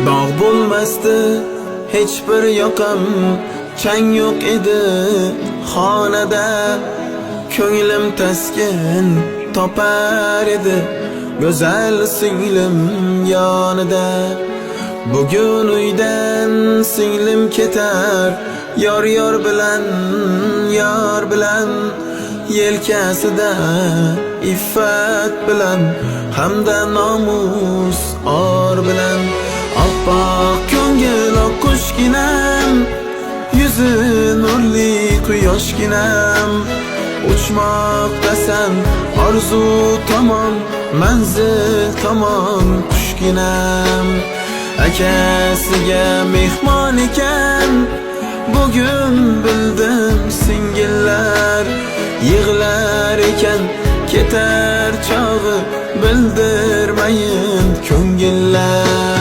Dog' bo'lmasdi hech bir yoqam, chang yo'q edi xonada. Ko'nglim taskin topar edi go'zal singlim yonida. Bugun uydan singlim ketar, yor bilan yelkasida iffat bilan hamda nomus or bilan. Oppoq ko'ngil oqqushginam, yuzi nurli quyoshginam. Uchmoqdasan orzu tomon, manzil tomon qushginam. Akasiga mehmon ekan, bugun bildim singillar. Yig'lar ekan ketar chog'i, bildirmayin ko'ngillar.